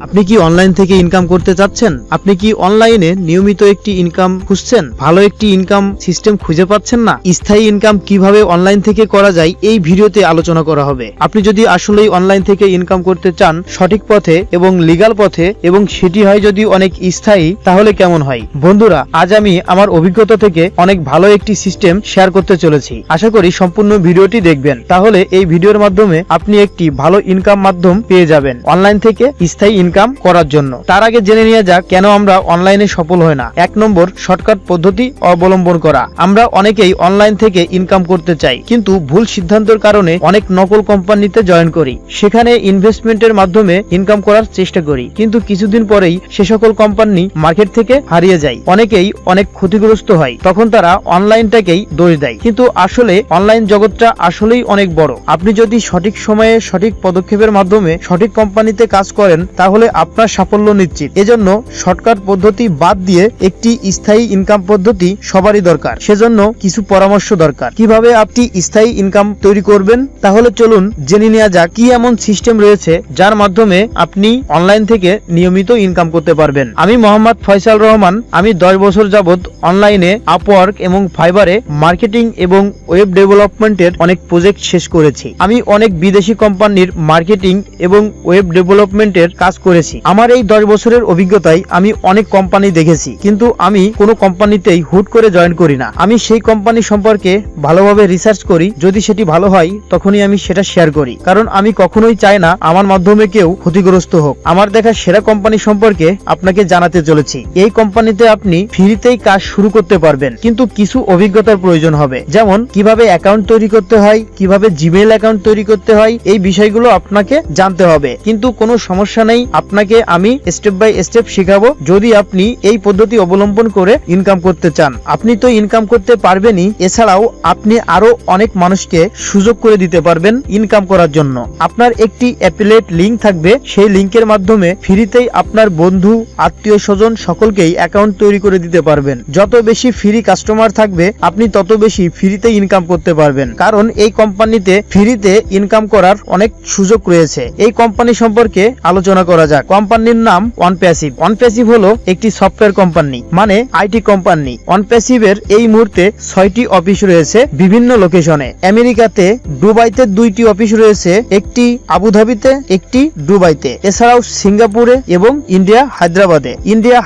আপনি কি অনলাইন থেকে ইনকাম করতে চাচ্ছেন? আপনি কি অনলাইনে নিয়মিত একটি ইনকাম খুঁজছেন? ভালো একটি ইনকাম সিস্টেম খুঁজে পাচ্ছেন না? স্থায়ী ইনকাম কিভাবে অনলাইন থেকে করা যায় এই ভিডিওতে আলোচনা করা হবে। আপনি যদি আসলেই অনলাইন থেকে ইনকাম করতে চান সঠিক পথে এবং লিগ্যাল পথে, এবং সেটি হয় যদি অনেক স্থায়ী, তাহলে কেমন হয়? বন্ধুরা, আজ আমি আমার অভিজ্ঞতা থেকে অনেক ভালো একটি সিস্টেম শেয়ার করতে চলেছি। আশা করি সম্পূর্ণ ভিডিওটি দেখবেন, তাহলে এই ভিডিওর মাধ্যমে আপনি একটি ভালো ইনকাম মাধ্যম পেয়ে যাবেন অনলাইন থেকে স্থায়ী ইনকাম করার জন্য। তার আগে জেনে নেওয়া যাক কেন আমরা অনলাইনে সফল হয় না। 1 নম্বর, শর্টকাট পদ্ধতি অবলম্বন করা। আমরা অনেকেই অনলাইন থেকে ইনকাম করতে চাই, কিন্তু ভুল সিদ্ধান্তের কারণে অনেক নকল কোম্পানিতে জয়েন করি, সেখানে ইনভেস্টমেন্টের মাধ্যমে ইনকাম করার চেষ্টা করি, কিন্তু কিছুদিন পরেই সে সকল কোম্পানি মার্কেট থেকে হারিয়ে যায়। অনেকেই অনেক ক্ষতিগ্রস্ত হয়, তখন তারা অনলাইনটাকেই দোষ দেয়, কিন্তু আসলে অনলাইন জগৎটা আসলেই অনেক বড়। আপনি যদি সঠিক সময়ে সঠিক পদক্ষেপের মাধ্যমে সঠিক কোম্পানিতে কাজ করেন, তাহলে আপনার সাফল্য নিশ্চিত। এজন্য শর্টকাট পদ্ধতি বাদ দিয়ে একটি স্থায়ী ইনকাম পদ্ধতি সবারই দরকার। সেজন্য কিছু পরামর্শ দরকার কিভাবে আপনি স্থায়ী ইনকাম তৈরি করবেন। তাহলে চলুন জেনে নেওয়া যাক কি এমন সিস্টেম রয়েছে যার মাধ্যমে আপনি অনলাইন থেকে নিয়মিত ইনকাম করতে পারবেন। আমি মোহাম্মদ ফয়সাল রহমান। আমি 10 বছর যাবত অনলাইনে আপওয়ার্ক এবং ফাইবারে মার্কেটিং এবং ওয়েব ডেভেলপমেন্টের অনেক প্রজেক্ট শেষ করেছি। আমি অনেক বিদেশি কোম্পানির মার্কেটিং এবং ওয়েব ডেভেলপমেন্টের কাজ করেছি। আমার এই 10 বছরের অভিজ্ঞতায় আমি অনেক কোম্পানি দেখেছি, কিন্তু আমি কোনো কোম্পানিতেই হুট করে জয়েন করি না। আমি সেই কোম্পানি সম্পর্কে ভালোভাবে রিসার্চ করি, যদি সেটি ভালো হয় তখনই আমি সেটা শেয়ার করি, কারণ আমি কখনোই চাই না আমার মাধ্যমে কেউ ক্ষতিগ্রস্ত হোক। আমার দেখা সেরা কোম্পানি সম্পর্কে আপনাকে জানাতে চলেছি। এই কোম্পানিতে আপনি ফ্রিতেই কাজ শুরু করতে পারবেন, কিন্তু কিছু অভিজ্ঞতার প্রয়োজন হবে, যেমন কিভাবে অ্যাকাউন্ট তৈরি করতে হয়, কিভাবে জিমেইল অ্যাকাউন্ট তৈরি করতে হয়, এই বিষয়গুলো আপনাকে জানতে হবে। কিন্তু কোনো সমস্যা নেই, আপনাকে আমি স্টেপ বাই স্টেপ শেখাবো। যদি আপনি এই পদ্ধতি অবলম্বন করে ইনকাম করতে চান, আপনি তো ইনকাম করতে পারবেনই, এছাড়াও আপনি আরো অনেক মানুষকে সুযোগ করে দিতে পারবেন ইনকাম করার জন্য। আপনার একটি অ্যাফিলিয়েট লিংক থাকবে, সেই লিংকের মাধ্যমে ফ্রিতেই আপনার বন্ধু, আত্মীয় স্বজন সকলকেই অ্যাকাউন্ট তৈরি করে দিতে পারবেন। যত বেশি ফ্রি কাস্টমার থাকবে, আপনি তত বেশি ফ্রিতে ইনকাম করতে পারবেন, কারণ এই কোম্পানিতে ফ্রিতে ইনকাম করার অনেক সুযোগ রয়েছে। এই কোম্পানি সম্পর্কে আলোচনা করা যাক। কোম্পানির নাম অনপ্যাসিভ। অনপ্যাসিভ হলো একটি সফটওয়্যার কোম্পানি, মানে আইটি কোম্পানি। অনপ্যাসিভের এই মুহূর্তে 6টি অফিস রয়েছে বিভিন্ন লোকেশনে। আমেরিকাতে দুবাইতে 2টি অফিস রয়েছে, একটি আবুধাবিতে, একটি দুবাইতে। এছাড়াও সিঙ্গাপুরে এবং ইন্ডিয়া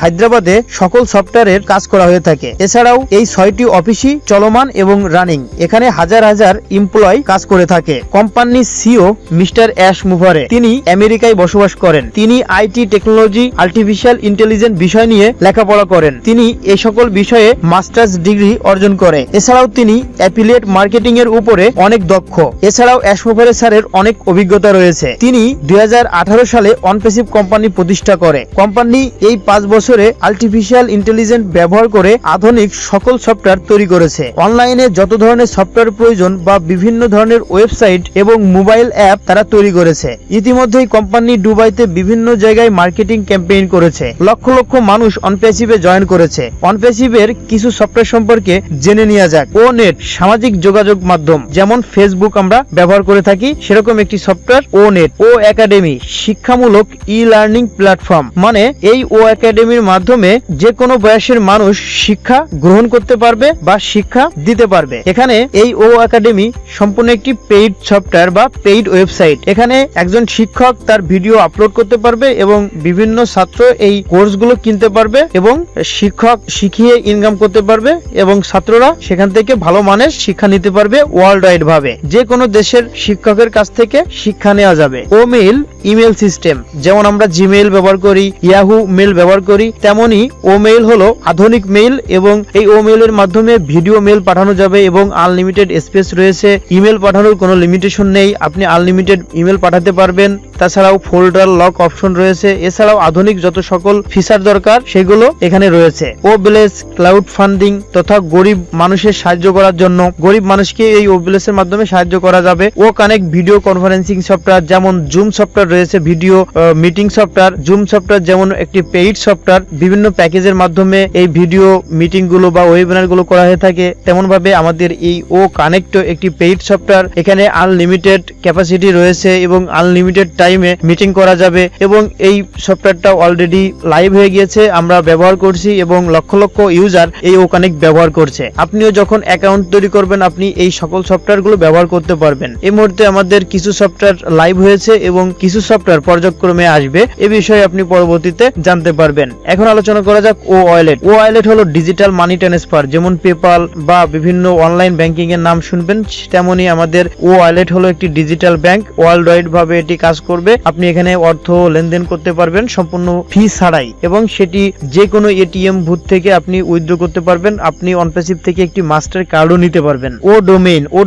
হায়দ্রাবাদে সকল সফটওয়্যারের কাজ করা হয়ে থাকে। এছাড়াও এই 6টি অফিসই চলমান এবং রানিং। এখানে হাজার হাজার এমপ্লয় কাজ করে থাকে। কোম্পানির সিও মিস্টার অ্যাশ মুভারে, তিনি আমেরিকায় বসবাস করেন। তিনি আইটি টেকনোলজি, আর্টিফিশিয়াল ইন্টেলিজেন্স বিষয় নিয়ে লেখাপড়া করেন। তিনি এই সকল বিষয়ে মাস্টার্স ডিগ্রি অর্জন করে। এছাড়াও তিনি অ্যাফিলিয়েট মার্কেটিং এর উপরে অনেক দক্ষ। এছাড়াও অ্যাশ মুভারে স্যারের অনেক অভিজ্ঞতা রয়েছে। তিনি 2018 সালে অনপ্যাসিভ কোম্পানি প্রতিষ্ঠা করে। কোম্পানি এই 5 বছরে আর্টিফিশিয়াল ইন্টেলিজেন্স ব্যবহার করে আধুনিক সকল সফটওয়্যার তৈরি করেছে। অনলাইনে যত ধরনের সফটওয়্যার প্রয়োজন বা বিভিন্ন ধরনের ওয়েবসাইট এবং মোবাইল অ্যাপ তারা তৈরি করেছে। ইতিমধ্যেই কোম্পানি দুবাইতে বিভিন্ন জায়গায় মার্কেটিং ক্যাম্পেইন করেছে। লক্ষ লক্ষ মানুষ অনপ্যাসিভে জয়েন করেছে। অনপ্যাসিভের কিছু সফটওয়্যার সম্পর্কে জেনে নেওয়া যাক। ও নেট সামাজিক যোগাযোগ মাধ্যম, যেমন ফেসবুক আমরা ব্যবহার করে থাকি, সেরকম একটি সফটওয়্যার ও নেট। ও একাডেমি শিক্ষামূলক ই লার্নিং প্ল্যাটফর্ম, মানে এই ও একাডেমির মাধ্যমে যে কোনো বয়সের মানুষ শিক্ষা গ্রহণ করতে পারবে বা শিক্ষা দিতে পারবে। এখানে এই ও একাডেমি সম্পূর্ণ একটি পেইড সফটওয়্যার বা পেইড ওয়েবসাইট। এখানে একজন শিক্ষক তার ভিডিও আপলোড করতে পারবে এবং বিভিন্ন ছাত্র এই কোর্সগুলো কিনতে পারবে এবং শিক্ষক শিখিয়ে ইনকাম করতে পারবে, এবং ছাত্ররা সেখান থেকে ভালো মানের শিক্ষা নিতে পারবে ওয়ার্ল্ড ওয়াইড ভাবে। যে কোনো দেশের শিক্ষকের কাছ থেকে শিক্ষা নেওয়া যাবে। ও মেইল ইমেল সিস্টেম, যেমন আমরা জিমেইল ব্যবহার করি, ইয়াহু মেইল ব্যবহার করি, তেমনি ও মেইল হলো আধুনিক মেইল, এবং এই ও মেইলের মাধ্যমে ভিডিও মেইল পাঠানো যাবে এবং আনলিমিটেড স্পেস রয়েছে। ইমেল পাঠানোর কোনো লিমিটেশন নেই, আপনি আনলিমিটেড ইমেল পাঠাতে পারবেন। তাছাড়াও ফোল্ডার লক অপশন রয়েছে। এছাড়াও আধুনিক যত সকল ফিচার দরকার সেগুলো এখানে রয়েছে। ও ব্লেস ক্লাউড ফান্ডিং তথা গরিব মানুষের সাহায্য করার জন্য, গরিব মানুষকে এই ও ব্লেসের মাধ্যমে সাহায্য করা যাবে। ও কানেক্ট ভিডিও কনফারেন্সিং সফটওয়্যার, যেমন জুম সফটওয়্যার রয়েছে video meeting software, zoom software যেমন একটি পেইড সফটওয়্যার। বিভিন্ন প্যাকেজের মাধ্যমে এই ভিডিও মিটিং গুলো বা ওয়েবিনার গুলো করা হয়ে থাকে। তেমন ভাবে আমাদের এই ও কানেক্ট একটি পেইড সফটওয়্যার। এখানে আনলিমিটেড ক্যাপাসিটি রয়েছে এবং আনলিমিটেড টাইমে মিটিং করা যাবে এবং এই সফটওয়্যারটা অলরেডি লাইভ হয়ে গিয়েছে, আমরা ব্যবহার করছি এবং লক্ষ লক্ষ ইউজার এই ও কানেক্ট ব্যবহার করছে। আপনিও যখন অ্যাকাউন্ট তৈরি করবেন আপনি এই সকল সফটওয়্যার গুলো ব্যবহার করতে পারবেন। এই মুহূর্তে আমাদের কিছু সফটওয়্যার লাইভ হয়েছে এবং কিছু সফটওয়্যার পর্যায়ক্রমে আসবে, এ বিষয়ে আপনি পরবর্তীতে জানতে পারবেন। এখন আলোচনা করা যাক ও ওয়ালেট। ও ওয়ালেট হলো ডিজিটাল মানি ট্রান্সফার, যেমন পেপাল বা বিভিন্ন অনলাইন ব্যাংকিং এর নাম শুনবেন, তেমনি আমাদের ও ওয়ালেট হলো একটি ডিজিটাল ব্যাংক। ওয়ার্ল্ড ওয়াইড ভাবে এটি কাজ করবে। আপনি এখানে অর্থ লেনদেন করতে পারবেন সম্পূর্ণ ফি ছাড়াই এবং সেটি যে কোনো এটিএম বুথ থেকে আপনি উইথড্র করতে পারবেন। আপনি অনপ্যাসিভ থেকে একটি মাস্টার কার্ডও নিতে পারবেন। ও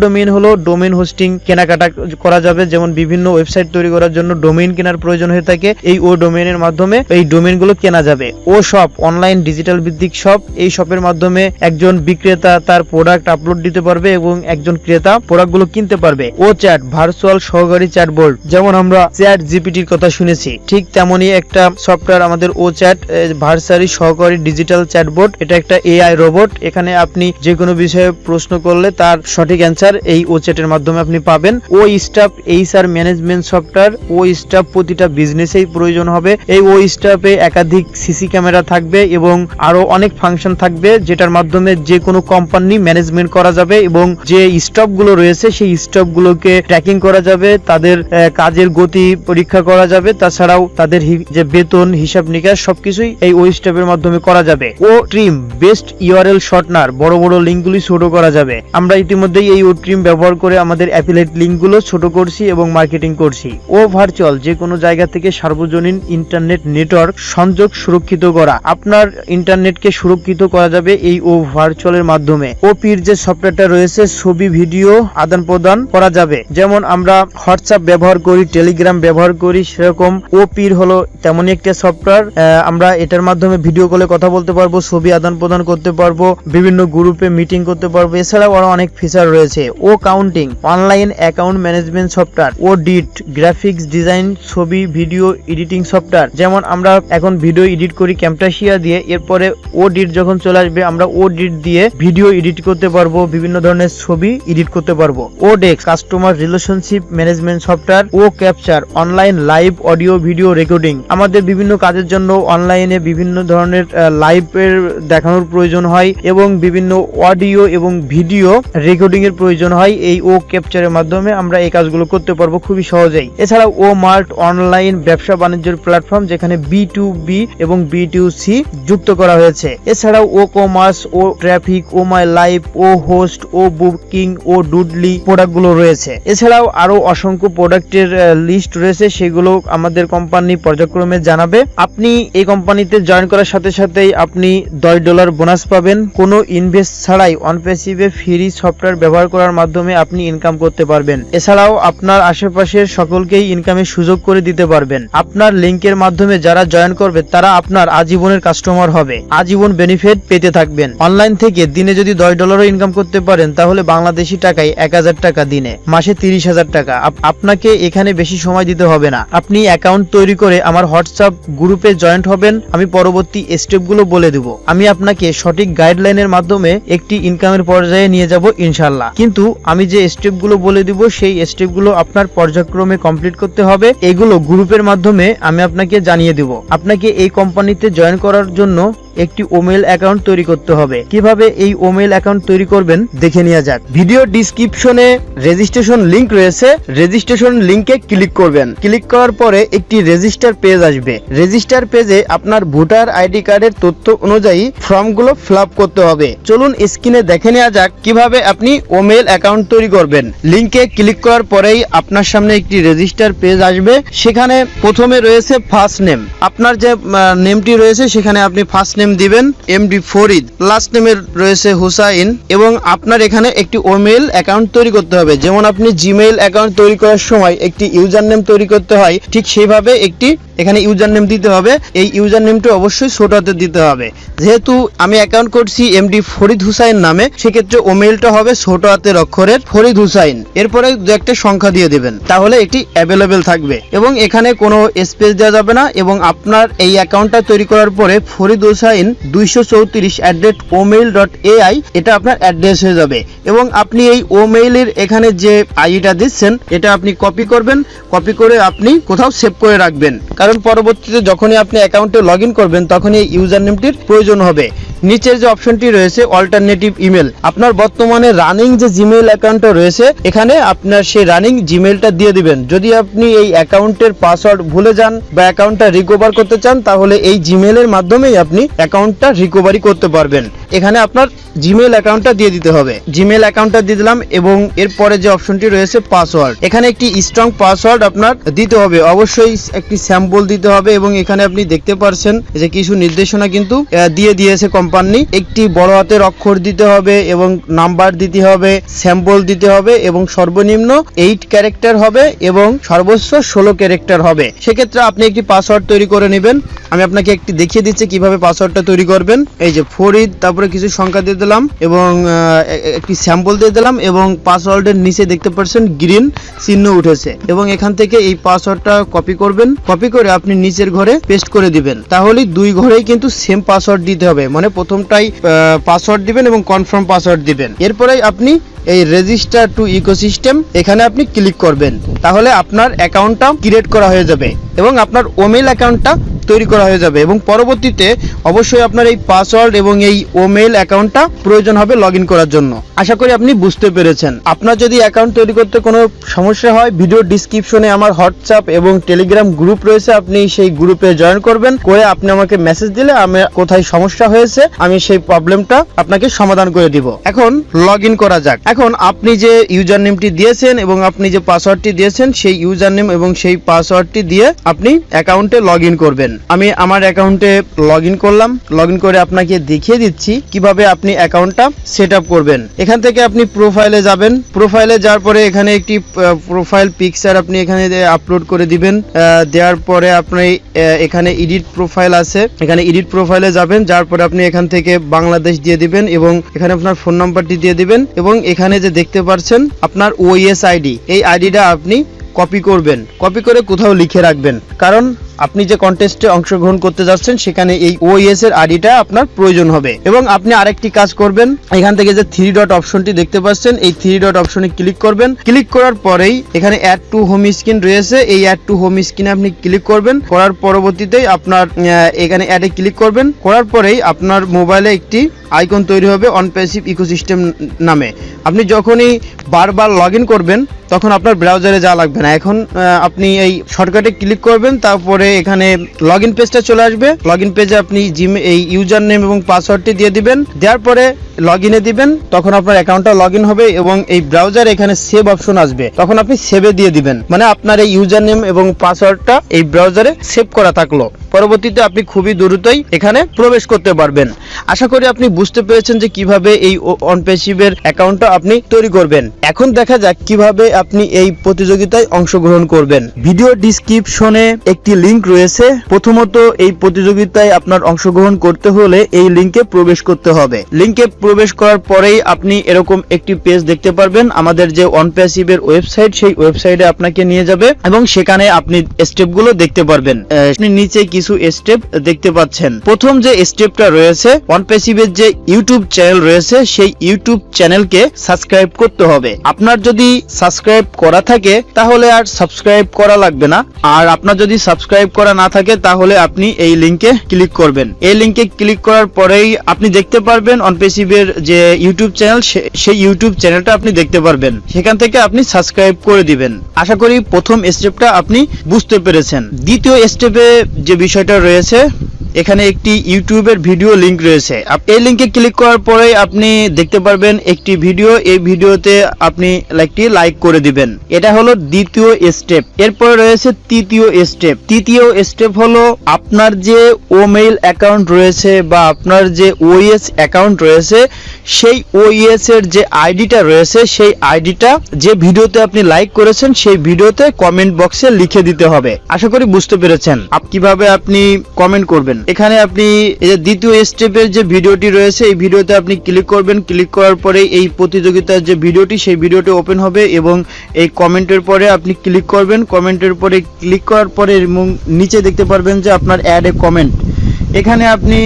ডোমেইন হলো ডোমেইন হোস্টিং কেনাকাটা করা যাবে, যেমন বিভিন্ন ওয়েবসাইট তৈরি করার জন্য ডোমেইন কেনার প্রয়োজন হয়ে থাকে। এই ও ডোমেইনের মাধ্যমে এই ডোমেইন গুলো কেনা যাবে। ও শপ অনলাইন ডিজিটাল ভিত্তিক শপ। এই শপের মাধ্যমে একজন বিক্রেতা তার প্রোডাক্ট আপলোড দিতে পারবে এবং একজন ক্রেতা প্রোডাক্ট গুলো কিনতে পারবে। ও চ্যাট ভার্চুয়াল সহকারী চ্যাটবট, যেমন আমরা চ্যাট জিপিটির কথা শুনেছি, ঠিক তেমনি একটা সফটওয়্যার আমাদের ও চ্যাট ভার্চুয়াল সহকারী ডিজিটাল চ্যাটবট। এটা একটা এআই রোবট। এখানে আপনি যে কোনো বিষয়ে প্রশ্ন করলে তার সঠিক অ্যান্সার এই ও চ্যাটের মাধ্যমে আপনি পাবেন। ও স্টাফ এইচআর ম্যানেজমেন্ট সফটওয়্যার। ও স্টাফ প্রতিটা বিজনেসেই প্রয়োজন হবে। এই ও স্টাফে একাধিক সিসি ক্যামেরা থাকবে এবং আরো অনেক ফাংশন থাকবে, যেটার মাধ্যমে যে কোনো কোম্পানি ম্যানেজমেন্ট করা যাবে এবং যে স্টাফ গুলো রয়েছে সেই স্টাফ গুলোকে ট্র্যাকিং করা যাবে, তাদের কাজের গতি পরীক্ষা করা যাবে, তাছাড়াও তাদের যে বেতন হিসাব নিকাশ সবকিছুই এই ও স্টাফের মাধ্যমে করা যাবে। ও ট্রিম বেস্ট ইউআরএল শর্টনার, বড় বড় লিঙ্কগুলি ছোট করা যাবে। আমরা ইতিমধ্যেই এই ও ট্রিম ব্যবহার করে আমাদের অ্যাফিলিয়েট লিঙ্কগুলো ছোট করছি এবং মার্কেটিং করছি। ও ভার্চুয়াল যে কোনো জায়গা থেকে সার্বজনীন ইন্টারনেট নেটওয়ার্ক সংযোগ সুরক্ষিত করা। আপনার ইন্টারনেটকে সুরক্ষিত করা যাবে এই ও ভার্চুয়ালের মাধ্যমে। ওপির যে সফটওয়্যারটা রয়েছে ছবি ভিডিও আদান প্রদান করা যাবে, যেমন আমরা হোয়াটসঅ্যাপ ব্যবহার করি, টেলিগ্রাম ব্যবহার করি, সেরকম ওপির হলো তেমনই একটা সফটওয়্যার। আমরা এটার মাধ্যমে ভিডিও কলে কথা বলতে পারবো, ছবি আদান প্রদান করতে পারবো, বিভিন্ন গ্রুপে মিটিং করতে পারবো। এছাড়াও আরো অনেক ফিচার রয়েছে। Accounting online account management software. ও ডিট গ্রাফিক্স ডিজাইন ছবি ভিডিও এডিটিং সফটওয়্যার, যেমন আমরা এখন ভিডিও এডিট করি ক্যামটাসিয়া দিয়ে, এরপরে ও ডিট যখন চলে আসবে আমরা ও ডিট দিয়ে ভিডিও এডিট করতে পারবো, বিভিন্ন ধরনের ছবি এডিট করতে পারবো। ও ডেক্স কাস্টমার রিলেশনশিপ ম্যানেজমেন্ট সফটওয়্যার। ও capture online live audio video recording. আমাদের বিভিন্ন কাজের জন্য অনলাইনে বিভিন্ন ধরনের লাইভ এর দেখানোর প্রয়োজন হয় এবং বিভিন্ন অডিও এবং ভিডিও রেকর্ডিং এর প্রয়োজন হয়। এই ও ক্যাপচারের মাধ্যমে আমরা এই কাজগুলো করতে পারবো খুবই সহজেই। এছাড়াও ও মার্ট অনলাইন ব্যবসা বাণিজ্যের প্ল্যাটফর্ম, যেখানে B2B এবং B2C যুক্ত করা হয়েছে। এছাড়াও ও কমার্স, ও ট্রাফিক, ও মাই লাইফ, ও হোস্ট, ও বুকিং, ও ডুডলি প্রোডাক্টগুলো রয়েছে। এছাড়াও আরো অসংখ্য প্রোডাক্টের লিস্ট রয়েছে, সেগুলো আমাদের কোম্পানি পর্যায়ক্রমে জানাবে। আপনি এই কোম্পানিতে জয়েন করার সাথে সাথেই আপনি $10 বোনাস পাবেন। কোনো ইনভেস্ট ছাড়াই অনপ্যাসিভে ফ্রি সফটওয়্যার ব্যবহার করার মাধ্যমে আপনি ইনকাম করতে পারবেন। এছাড়াও আপনার আশেপাশের সকলকেই ইনকামের সুযোগ করে দিতে পারবেন। আপনার লিংকের মাধ্যমে যারা জয়েন করবে তারা আপনার আজীবনের কাস্টমার হবে, আজীবন বেনিফিট পেতে থাকবেন। অনলাইন থেকে দিনে যদি $10 ইনকাম করতে পারেন তাহলে বাংলাদেশি টাকায় 1000 টাকা দিনে, মাসে 30,000 টাকা। আপনাকে এখানে বেশি সময় দিতে হবে না। আপনি অ্যাকাউন্ট তৈরি করে আমার হোয়াটসঅ্যাপ গ্রুপে জয়েন্ট হবেন। আমি পরবর্তী স্টেপগুলো বলে দেব। আমি আপনাকে সঠিক গাইডলাইনের মাধ্যমে একটি ইনকামের পর্যায়ে নিয়ে যাব ইনশাআল্লাহ। কিন্তু আমি যে স্টেপগুলো বলে দিব সেই স্টেপগুলো আপনার পর্যায়ক্রমে কমপ্লিট করতে হবে। এগুলো গ্রুপের মাধ্যমে আমি আপনাকে জানিয়ে দেব। আপনাকে এই কোম্পানিতে জয়েন করার জন্য একটি ওমেল অ্যাকাউন্ট তৈরি করতে হবে। কিভাবে এই ওমেল অ্যাকাউন্ট তৈরি করবেন দেখে নেওয়া যাক। ভিডিও ডিসক্রিপশনে রেজিস্ট্রেশন লিংক রয়েছে, রেজিস্ট্রেশন লিংকে ক্লিক করবেন। ক্লিক করার পরে একটি রেজিস্টার পেজ আসবে। রেজিস্টার পেজে আপনার ভোটার আইডি কার্ডের তথ্য অনুযায়ী ফর্মগুলো ফিল আপ করতে হবে। চলুন স্ক্রিনে দেখে নেওয়া যাক কিভাবে আপনি ওমেল অ্যাকাউন্ট তৈরি করবেন। লিংকে ক্লিক করার পরেই আপনার সামনে একটি রেজিস্টার পেজ আসবে। সেখানে প্রথমে রয়েছে ফার্স্ট নেম। আপনার যে নেমটি রয়েছে সেখানে আপনি ফার্স্ট নেম নেম দিবেন এমডি ফরিদ, লাস্ট নেমের রয়েছে হুসাইন, এবং আপনার এখানে একটি ওমেইল অ্যাকাউন্ট তৈরি করতে হবে। যেমন আপনি জিমেইল অ্যাকাউন্ট তৈরি করার সময় একটি ইউজার নেম তৈরি করতে হয়, ঠিক সেইভাবে একটি এখানে ইউজার নেম দিতে হবে। এই ইউজার নেমটা অবশ্যই ছোট হাতে দিতে হবে। যেহেতু আমি অ্যাকাউন্ট করছি এমডি ফরিদ হুসাইন নামে, সেক্ষেত্রে ওমেইলটা হবে ছোট হাতের অক্ষরের ফরিদ হুসাইন, এরপরে দু একটা সংখ্যা দিয়ে দিবেন, তাহলে এটি অ্যাভেলেবেল থাকবে। এবং এখানে কোনো স্পেস দেওয়া যাবে না। এবং আপনার এই অ্যাকাউন্টটা তৈরি করার পরে ফরিদ হুসাইন 234@omail.ai এটা আপনার অ্যাড্রেস হয়ে যাবে। এবং আপনি এই ওমেইলের এখানে যে আইডিটা দিচ্ছেন এটা আপনি কপি করবেন, কপি করে আপনি কোথাও সেভ করে রাখবেন, কারণ পরবর্তীতে যখনই আপনি অ্যাকাউন্টে লগ ইন করবেন তখনই এই ইউজার নেমটির প্রয়োজন হবে। নিচের যে অপশনটি রয়েছে অল্টারনেটিভ ইমেল, আপনার বর্তমানে রানিং যে জিমেইল অ্যাকাউন্টটা রয়েছে এখানে আপনার সেই রানিং জিমেইলটা দিয়ে দিবেন। যদি আপনি এই অ্যাকাউন্টের পাসওয়ার্ড ভুলে যান বা অ্যাকাউন্টটা রিকভার করতে চান, তাহলে এই জিমেইলের মাধ্যমেই আপনি অ্যাকাউন্টটা রিকভারি করতে পারবেন। এখানে আপনার জিমেইল অ্যাকাউন্টটা দিয়ে দিতে হবে, জিমেইল অ্যাকাউন্টটা দিয়ে দিলাম। এবং এরপরে যে অপশনটি রয়েছে পাসওয়ার্ড, এখানে একটি স্ট্রং পাসওয়ার্ড আপনার দিতে হবে, অবশ্যই একটি স্যাম্পল দিতে হবে। এবং এখানে আপনি দেখতে পাচ্ছেন যে কিছু নির্দেশনা কিন্তু দিয়ে দিয়েছে কোম্পানি। একটি বড় হাতের অক্ষর দিতে হবে এবং নাম্বার দিতে হবে, স্যাম্পল দিতে হবে, এবং সর্বনিম্ন 8 ক্যারেক্টার হবে এবং সর্বোচ্চ 16 ক্যারেক্টার হবে। সেক্ষেত্রে আপনি একটি পাসওয়ার্ড তৈরি করে নেবেন। আমি আপনাকে একটি দেখিয়ে দিচ্ছি কিভাবে পাসওয়ার্ডটা তৈরি করবেন। এই যে ফরিদ, তারপরে কিছু সংখ্যা দিয়ে দিলাম এবং একটি স্যাম্পল দিয়ে দিলাম, এবং পাসওয়ার্ডের নিচে দেখতে পাচ্ছেন গ্রিন চিহ্ন উঠেছে। এবং এখান থেকে এই পাসওয়ার্ডটা কপি করবেন, কপি করে আপনি নিচের ঘরে পেস্ট করে দিবেন। তাহলে দুই ঘরেই কিন্তু সেম পাসওয়ার্ড দিতে হবে, মানে প্রথমটাই পাসওয়ার্ড দিবেন এবং কনফার্ম পাসওয়ার্ড দিবেন। এরপরে আপনি এই রেজিস্টার টু ইকোসিস্টেম এখানে আপনি ক্লিক করবেন, তাহলে আপনার অ্যাকাউন্টটা ক্রিয়েট করা হয়ে যাবে এবং আপনার ওমেইল অ্যাকাউন্টটা তৈরি করা হয়ে যাবে। এবং পরবর্তীতে অবশ্যই আপনার এই পাসওয়ার্ড এবং এই ওমেইল অ্যাকাউন্টটা প্রয়োজন হবে লগইন করার জন্য। আশা করি আপনি বুঝতে পেরেছেন। আপনার যদি অ্যাকাউন্ট তৈরি করতে কোনো সমস্যা হয়, ভিডিও ডেসক্রিপশনে আমার হোয়াটসঅ্যাপ এবং টেলিগ্রাম গ্রুপ রয়েছে, আপনি সেই গ্রুপে জয়েন করবেন, করে আপনি আমাকে মেসেজ দিলে আমি কোথায় সমস্যা হয়েছে আমি সেই প্রবলেমটা আপনাকে সমাধান করে দিব। এখন লগইন করা যাক। এখন আপনি যে ইউজার নেমটি দিয়েছেন এবং আপনি যে পাসওয়ার্ডটি দিয়েছেন, সেই ইউজার নেম এবং সেই পাসওয়ার্ডটি দিয়ে আপনি অ্যাকাউন্টে লগইন করবেন। আমি আমার অ্যাকাউন্টে লগইন করলাম, লগইন করে আপনাকে দেখিয়ে দিচ্ছি কিভাবে আপনি অ্যাকাউন্টটা সেট আপ করবেন। এখান থেকে আপনি প্রোফাইলে যাবেন, প্রোফাইলে যাওয়ার পরে এখানে একটি প্রোফাইল পিকচার আপনি এখানে আপলোড করে দিবেন। দেওয়ার পরে আপনি এখানে এডিট প্রোফাইল আছে, এখানে এডিট প্রোফাইলে যাবেন, যার পরে আপনি এখান থেকে বাংলাদেশ দিয়ে দিবেন এবং এখানে আপনার ফোন নাম্বারটি দিয়ে দিবেন। এবং এখানে যে দেখতে পাচ্ছেন আপনার ওএস আইডি, এই আইডিটা আপনি কপি করবেন, কপি করে কোথাও লিখে রাখবেন, কারণ আপনি যে কন্টেস্টে অংশগ্রহণ করতে যাচ্ছেন সেখানে এই ওএস এর আইডিটা আপনার প্রয়োজন হবে। এবং আপনি আরেকটি কাজ করবেন, এখান থেকে যে 3 ডট অপশনটি দেখতে পাচ্ছেন, এই 3 ডট অপশনে ক্লিক করবেন। ক্লিক করার পরেই এখানে অ্যাড টু হোম স্ক্রিন রয়েছে, এই অ্যাড টু হোম স্ক্রিনে আপনি ক্লিক করবেন। করার পরবর্তীতেই আপনার এখানে অ্যাডে ক্লিক করবেন। করার পরেই আপনার মোবাইলে একটি আইকন তৈরি হবে অনপ্যাসিভ ইকোসিস্টেম নামে। আপনি যখনই বারবার লগইন করবেন তখন আপনার ব্রাউজারে যাওয়া লাগবে না। এখন আপনি এই শর্টকাটে ক্লিক করবেন, তারপরে এখানে লগইন পেজটা চলে আসবে। লগইন পেজে আপনি এই ইউজার নেম এবং পাসওয়ার্ডটি দিয়ে দিবেন, দেওয়ার পরে লগইনে দিবেন, তখন আপনার অ্যাকাউন্টটা লগইন হবে এবং এই ব্রাউজারে এখানে সেভ অপশন আসবে, তখন আপনি সেভে দিয়ে দিবেন, মানে আপনার এই ইউজার নেম এবং পাসওয়ার্ডটা এই ব্রাউজারে সেভ করা থাকলো। পরবর্তীতে আপনি খুবই দ্রুতই এখানে প্রবেশ করতে পারবেন। আশা করি আপনি বুঝতে পেরেছেন যে কিভাবে এই অনপ্যাসিভের অ্যাকাউন্টটা আপনি তৈরি করবেন। এখন দেখা যাক কিভাবে আপনি এই প্রতিযোগিতায় অংশগ্রহণ করবেন। ভিডিও ডেসক্রিপশনে একটি লিংক রয়েছে। প্রথমত এই প্রতিযোগিতায় আপনার অংশগ্রহণ করতে হলে এই লিংকে প্রবেশ করতে হবে। লিংকে প্রবেশ করার পরেই আপনি এরকম একটি পেজ দেখতে পারবেন। আমাদের যে অনপ্যাসিভের ওয়েবসাইট, সেই ওয়েবসাইটে আপনাকে নিয়ে যাবে এবং সেখানে আপনি স্টেপগুলো দেখতে পারবেন। আপনি নিচে কিছু স্টেপ দেখতে পাচ্ছেন। প্রথম যে স্টেপটা রয়েছে, অনপ্যাসিভের যে ইউটিউব চ্যানেল রয়েছে সেই ইউটিউব চ্যানেলকে সাবস্ক্রাইব করতে হবে। আপনার যদি সাবস্ক্রাইব করা থাকে তাহলে আর সাবস্ক্রাইব করা লাগবে না, আর আপনার যদি সাবস্ক্রাইব করা না থাকে তাহলে আপনি এই লিংকে ক্লিক করবেন। এই লিংকে ক্লিক করার পরেই আপনি দেখতে পারবেন অনপ্যাসিভের যে ইউটিউব চ্যানেল, সেই ইউটিউব চ্যানেলটা আপনি দেখতে পারবেন। সেখান থেকে আপনি সাবস্ক্রাইব করে দিবেন। আশা করি প্রথম স্টেপটা আপনি বুঝতে পেরেছেন। দ্বিতীয় স্টেপে যে বিষয়টা রয়েছে এখানে একটি ইউটিউবের ভিডিও লিংক রয়েছে। এই লিংকে ক্লিক করার পরে আপনি দেখতে পারবেন একটি ভিডিও, এই ভিডিওতে আপনি একটি লাইক করে দিবেন। এটা হলো দ্বিতীয় স্টেপ। এরপরে রয়েছে তৃতীয় স্টেপ। তৃতীয় স্টেপ হলো আপনার যে ওমেইল অ্যাকাউন্ট রয়েছে বা আপনার যে ওএস অ্যাকাউন্ট রয়েছে, সেই ওএস এর যে আইডিটা রয়েছে, সেই আইডিটা যে ভিডিওতে আপনি লাইক করেছেন সেই ভিডিওতে কমেন্ট বক্সে লিখে দিতে হবে। আশা করি বুঝতে পেরেছেন কিভাবে আপনি কমেন্ট করবেন। এখানে আপনি এই যে দ্বিতীয় স্টেপের যে ভিডিওটি রয়েছে, এই ভিডিওতে আপনি ক্লিক করবেন। ক্লিক করার পরে এই প্রতিযোগিতার যে ভিডিওটি, সেই ভিডিওটি ওপেন হবে এবং এই কমেন্টের পরে আপনি ক্লিক করবেন। কমেন্টের পরে ক্লিক করার পরে এবং নিচে দেখতে পারবেন যে আপনার অ্যাড এ কমেন্ট। এখানে আপনি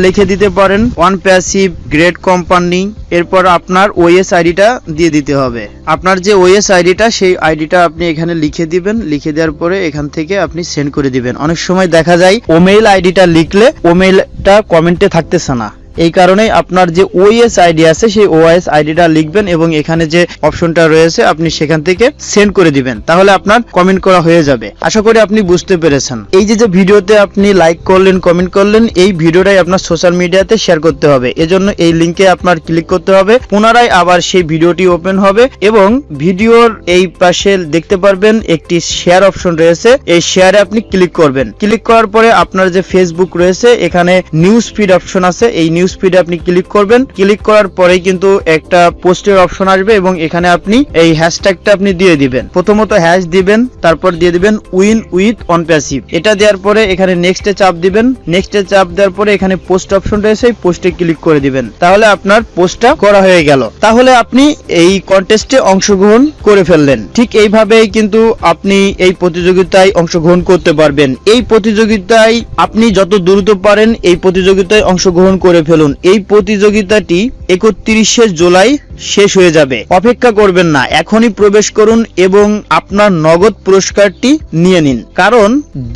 লিখে দিতে পারেন অনপ্যাসিভ গ্রেট কোম্পানি। এরপর আপনার ওএস আইডিটা দিয়ে দিতে হবে। আপনার যে ওএস আইডিটা, সেই আইডিটা আপনি এখানে লিখে দিবেন। লিখে দেওয়ার পরে এখান থেকে আপনি সেন্ড করে দিবেন। অনেক সময় দেখা যায় ওমেইল আইডিটা লিখলে ওমেইলটা কমেন্টে থাকতেছে না, এই কারণে আপনার যে ওএস আইডি আছে সেই ওএস আইডিটা লিখবেন এবং এখানে যে অপশনটা রয়েছে আপনি সেখান থেকে সেন্ড করে দিবেন। তাহলে আপনার কমেন্ট করা হয়ে যাবে। আশা করি আপনি বুঝতে পেরেছেন। এই যে ভিডিওতে আপনি লাইক করলেন, কমেন্ট করলেন, এই ভিডিওটাই আপনার সোশ্যাল মিডিয়াতে শেয়ার করতে হবে। এজন্য এই লিংকে আপনার ক্লিক করতে হবে। পুনরায় আবার সেই ভিডিওটি ওপেন হবে এবং ভিডিওর এই পাশে দেখতে পারবেন একটি শেয়ার অপশন রয়েছে। এই শেয়ারে আপনি ক্লিক করবেন। ক্লিক করার পরে আপনার যে ফেসবুক রয়েছে, এখানে নিউজ ফিড অপশন আছে। এই নিউজ ফিডে আপনি ক্লিক করবেন। ক্লিক করার পরেই কিন্তু একটা পোস্টের অপশন আসবে এবং এখানে আপনি এই হ্যাশট্যাগটা আপনি দিয়ে দিবেন। প্রথমত হ্যাশ দিবেন, তারপর দিয়ে দিবেন উইন উইথ অনপ্যাসিভ। এটা দেওয়ার পরে এখানে নেক্সটে চাপ দিবেন। নেক্সটে চাপ দেওয়ার পরে এখানে পোস্ট অপশন রয়েছে, এই পোস্টে ক্লিক করে দিবেন। তাহলে আপনার পোস্টটা করা হয়ে গেল। তাহলে আপনি এই কন্টেস্টে অংশগ্রহণ করে ফেললেন। ঠিক এইভাবেই কিন্তু আপনি এই প্রতিযোগিতায় অংশগ্রহণ করতে পারবেন। এই প্রতিযোগিতায় আপনি যত দ্রুত পারেন এই প্রতিযোগিতায় অংশগ্রহণ করে ফেলুন। এই প্রতিযোগিতাটি 31শে জুলাই শেষ হয়ে যাবে। অপেক্ষা করবেন না, এখনই প্রবেশ করুন এবং আপনার নগদ পুরস্কারটি নিয়ে নিন। কারণ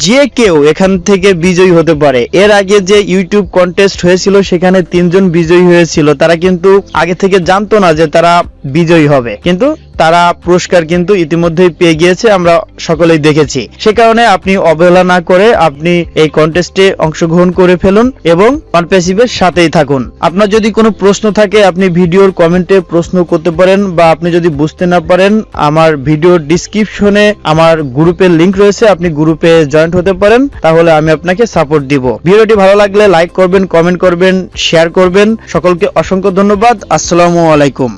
যে কেউ এখান থেকে বিজয়ী হতে পারে। এর আগে যে ইউটিউব কন্টেস্ট হয়েছিল সেখানে 3 জন বিজয়ী হয়েছিল। তারা কিন্তু আগে থেকে জানতো না যে তারা বিজয়ী হবে, কিন্তু তারা পুরস্কার কিন্তু ইতিমধ্যেই পেয়ে গিয়েছে, আমরা সকলেই দেখেছি। সে কারণে আপনি অবহেলা না করে আপনি এই কন্টেস্টে অংশগ্রহণ করে ফেলুন এবং অনপ্যাসিভের সাথেই থাকুন। আপনার যদি কোনো প্রশ্ন থাকে আপনি ভিডিওর কমেন্টে প্রশ্ন করতে পারেন, বা আপনি যদি বুঝতে না পারেন আমার ভিডিওর ডেসক্রিপশনে আমার গ্রুপের লিংক রয়েছে, আপনি গ্রুপে জয়েন্ট হতে পারেন। তাহলে আমি আপনাকে সাপোর্ট দিব। ভিডিওটি ভালো লাগলে লাইক করবেন, কমেন্ট করবেন, শেয়ার করবেন। সকলকে অসংখ্য ধন্যবাদ। আসসালামু আলাইকুম।